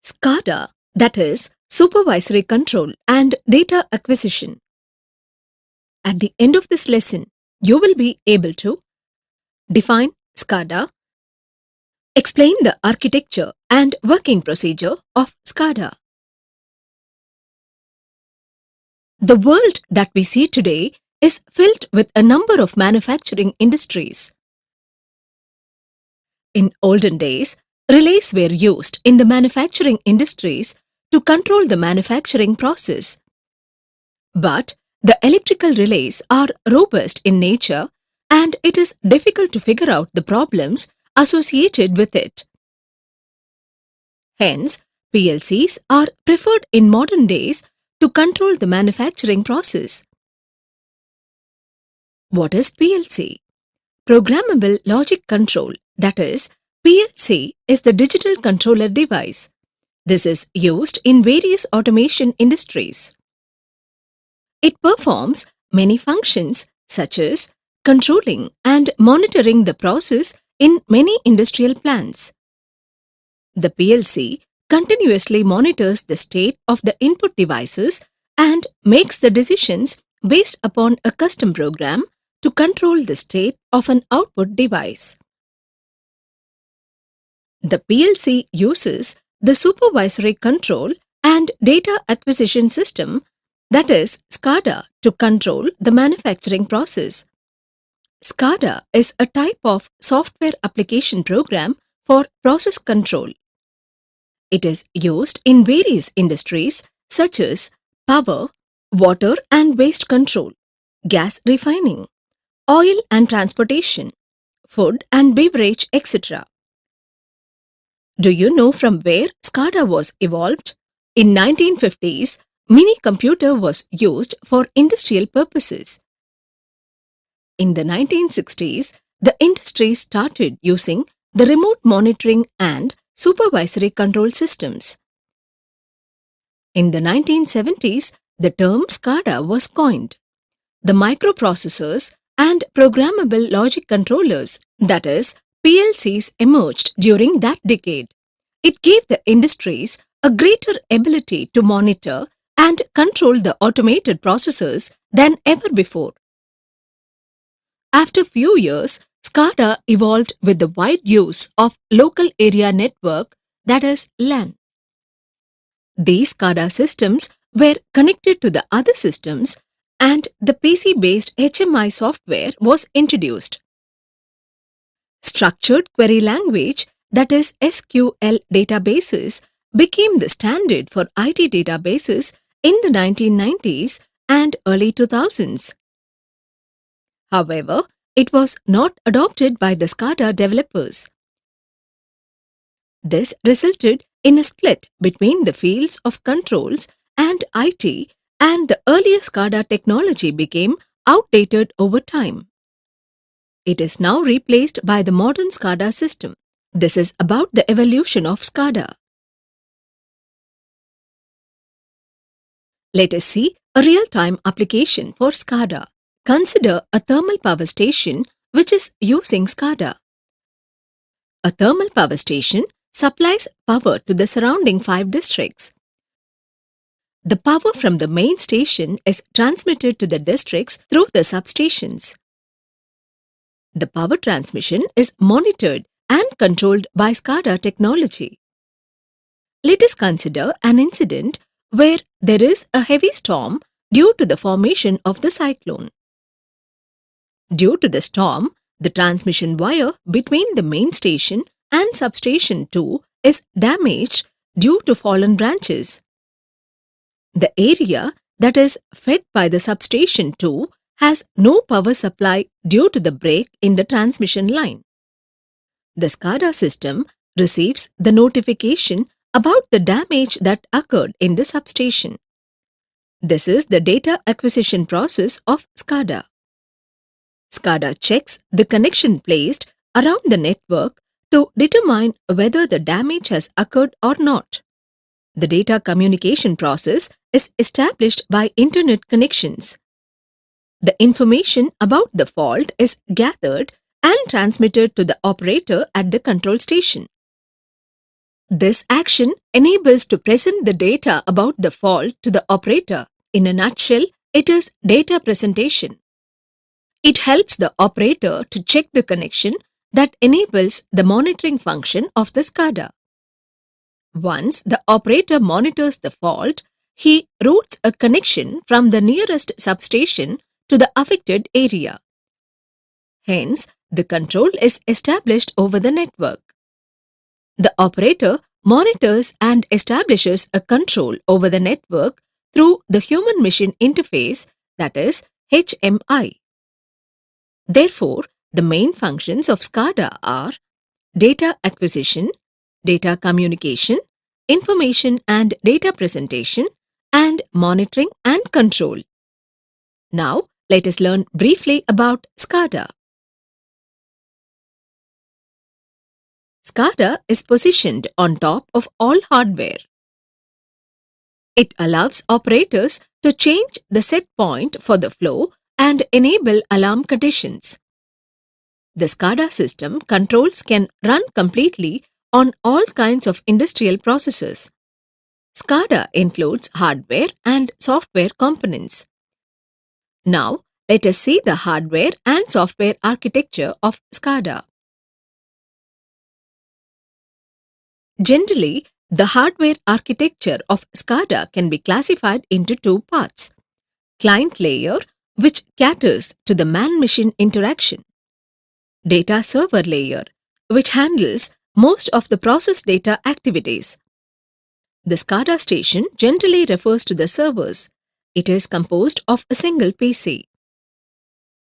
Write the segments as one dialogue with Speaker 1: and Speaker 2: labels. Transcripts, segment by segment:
Speaker 1: SCADA, that is Supervisory Control and Data Acquisition. At the end of this lesson, you will be able to define SCADA, explain the architecture and working procedure of SCADA. The world that we see today is filled with a number of manufacturing industries. In olden days, relays were used in the manufacturing industries to control the manufacturing process. But the electrical relays are robust in nature and it is difficult to figure out the problems associated with it. Hence, PLCs are preferred in modern days to control the manufacturing process. What is PLC? Programmable Logic Control, that is, PLC is the digital controller device. This is used in various automation industries. It performs many functions such as controlling and monitoring the process in many industrial plants. The PLC continuously monitors the state of the input devices and makes the decisions based upon a custom program to control the state of an output device. The PLC uses the Supervisory Control and Data Acquisition System, that is SCADA, to control the manufacturing process. SCADA is a type of software application program for process control. It is used in various industries such as power, water and waste control, gas refining, oil and transportation, food and beverage, etc. Do you know from where SCADA was evolved? In 1950s, mini computer was used for industrial purposes. In the 1960s, the industry started using the remote monitoring and supervisory control systems. In the 1970s, the term SCADA was coined. The microprocessors and programmable logic controllers, that is, PLCs, emerged during that decade. It gave the industries a greater ability to monitor and control the automated processes than ever before. After few years, SCADA evolved with the wide use of local area network, that is LAN. These SCADA systems were connected to the other systems and the PC-based HMI software was introduced. Structured Query Language, that is SQL databases, became the standard for IT databases in the 1990s and early 2000s. However, it was not adopted by the SCADA developers. This resulted in a split between the fields of controls and IT, and the earlier SCADA technology became outdated over time. It is now replaced by the modern SCADA system. This is about the evolution of SCADA. Let us see a real-time application for SCADA. Consider a thermal power station which is using SCADA. A thermal power station supplies power to the surrounding 5 districts. The power from the main station is transmitted to the districts through the substations. The power transmission is monitored and controlled by SCADA technology. Let us consider an incident where there is a heavy storm due to the formation of the cyclone. Due to the storm, the transmission wire between the main station and substation 2 is damaged due to fallen branches. The area that is fed by the substation 2 has no power supply due to the break in the transmission line. The SCADA system receives the notification about the damage that occurred in the substation. This is the data acquisition process of SCADA. SCADA checks the connection placed around the network to determine whether the damage has occurred or not. The data communication process is established by internet connections. The information about the fault is gathered and transmitted to the operator at the control station. This action enables to present the data about the fault to the operator. In a nutshell, it is data presentation. It helps the operator to check the connection that enables the monitoring function of the SCADA. Once the operator monitors the fault, he routes a connection from the nearest substation to the affected area. Hence, the control is established over the network. The operator monitors and establishes a control over the network through the human machine interface, that is HMI. Therefore, the main functions of SCADA are data acquisition, data communication, information and data presentation, and monitoring and control. Now, let us learn briefly about SCADA. SCADA is positioned on top of all hardware. It allows operators to change the set point for the flow and enable alarm conditions. The SCADA system controls can run completely on all kinds of industrial processes. SCADA includes hardware and software components. Now, let us see the hardware and software architecture of SCADA. Generally, the hardware architecture of SCADA can be classified into two parts. Client layer, which caters to the man-machine interaction. Data server layer, which handles most of the process data activities. The SCADA station generally refers to the servers. It is composed of a single PC.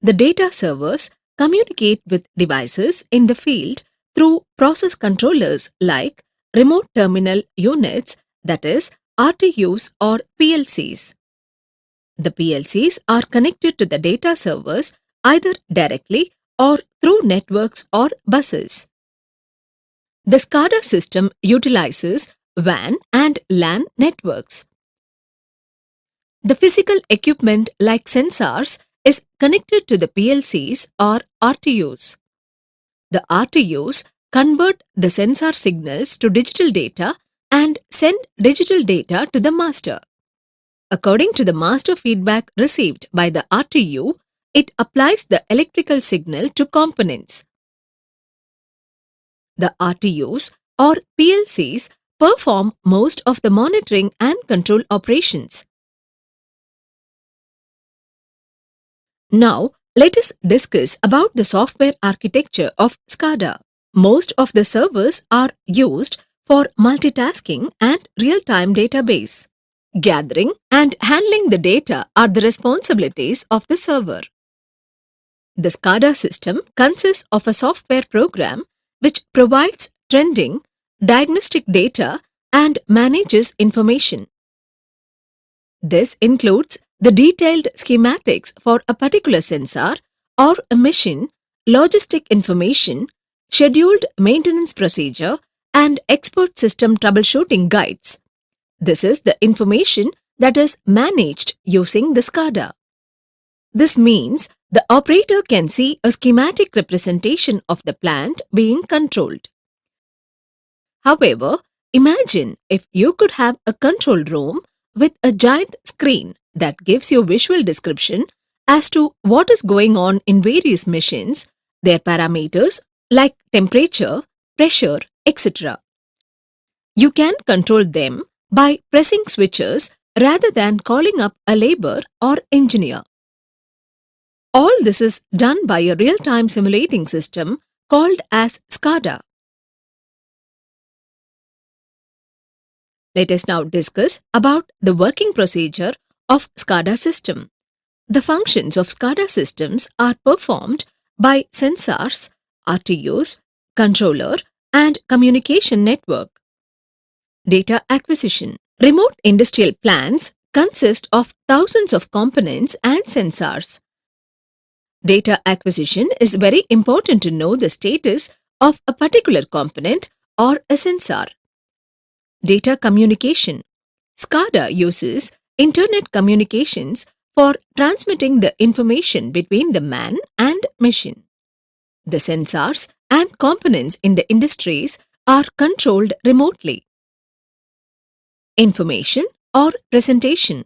Speaker 1: The data servers communicate with devices in the field through process controllers like remote terminal units, that is RTUs or PLCs. The PLCs are connected to the data servers either directly or through networks or buses. The SCADA system utilizes WAN and LAN networks. The physical equipment like sensors is connected to the PLCs or RTUs. The RTUs convert the sensor signals to digital data and send digital data to the master. According to the master feedback received by the RTU, it applies the electrical signal to components. The RTUs or PLCs perform most of the monitoring and control operations. Now, let us discuss about the software architecture of SCADA. Most of the servers are used for multitasking and real-time database. Gathering and handling the data are the responsibilities of the server. The SCADA system consists of a software program which provides trending, diagnostic data and manages information. This includes the detailed schematics for a particular sensor or a machine, logistic information, scheduled maintenance procedure, and expert system troubleshooting guides. This is the information that is managed using the SCADA. This means the operator can see a schematic representation of the plant being controlled. However, imagine if you could have a control room with a giant screen that gives you visual description as to what is going on in various machines, their parameters like temperature, pressure, etc. You can control them by pressing switches rather than calling up a labor or engineer. All this is done by a real-time simulating system called as SCADA. Let us now discuss about the working procedure of SCADA system. The functions of SCADA systems are performed by sensors, RTUs, controller and communication network. Data acquisition. Remote industrial plants consist of thousands of components and sensors. Data acquisition is very important to know the status of a particular component or a sensor. Data communication. SCADA uses internet communications for transmitting the information between the man and machine. The sensors and components in the industries are controlled remotely. Information or presentation.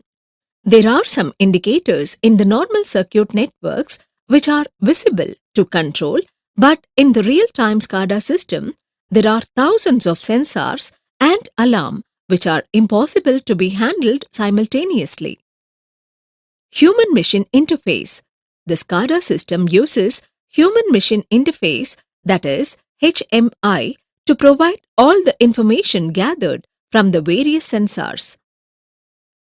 Speaker 1: There are some indicators in the normal circuit networks which are visible to control, but in the real-time SCADA system, there are thousands of sensors and alarm which are impossible to be handled simultaneously. Human-machine interface. The SCADA system uses human-machine interface, that is HMI, to provide all the information gathered from the various sensors.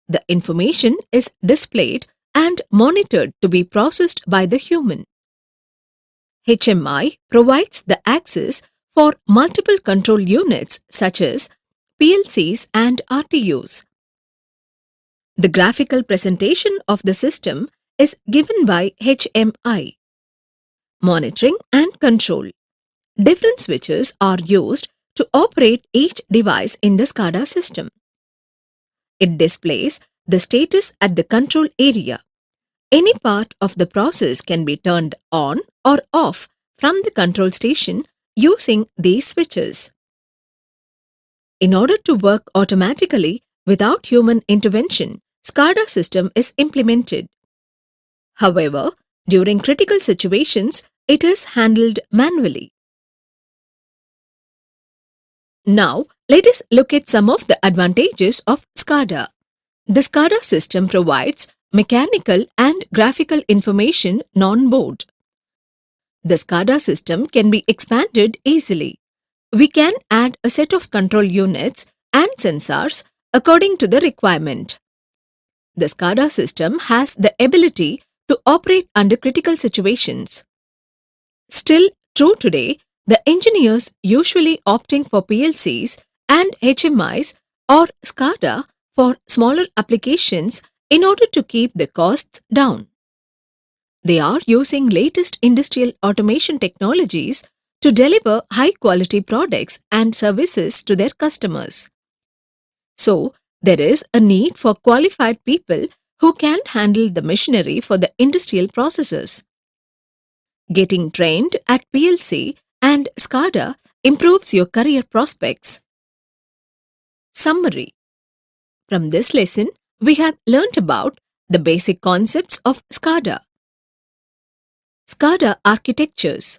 Speaker 1: The information is displayed and monitored to be processed by the human. HMI provides the access for multiple control units such as PLCs and RTUs. The graphical presentation of the system is given by HMI. Monitoring and control. Different switches are used to operate each device in the SCADA system. It displays the status at the control area. Any part of the process can be turned on or off from the control station using these switches. In order to work automatically without human intervention, SCADA system is implemented. However, during critical situations, it is handled manually. Now, let us look at some of the advantages of SCADA. The SCADA system provides mechanical and graphical information on-board. The SCADA system can be expanded easily. We can add a set of control units and sensors according to the requirement. The SCADA system has the ability to operate under critical situations. Still true today, the engineers usually opting for PLCs and HMIs or SCADA for smaller applications in order to keep the costs down. They are using latest industrial automation technologies to deliver high-quality products and services to their customers. So, there is a need for qualified people who can handle the machinery for the industrial processes. Getting trained at PLC and SCADA improves your career prospects. Summary. From this lesson, we have learnt about the basic concepts of SCADA. SCADA architectures.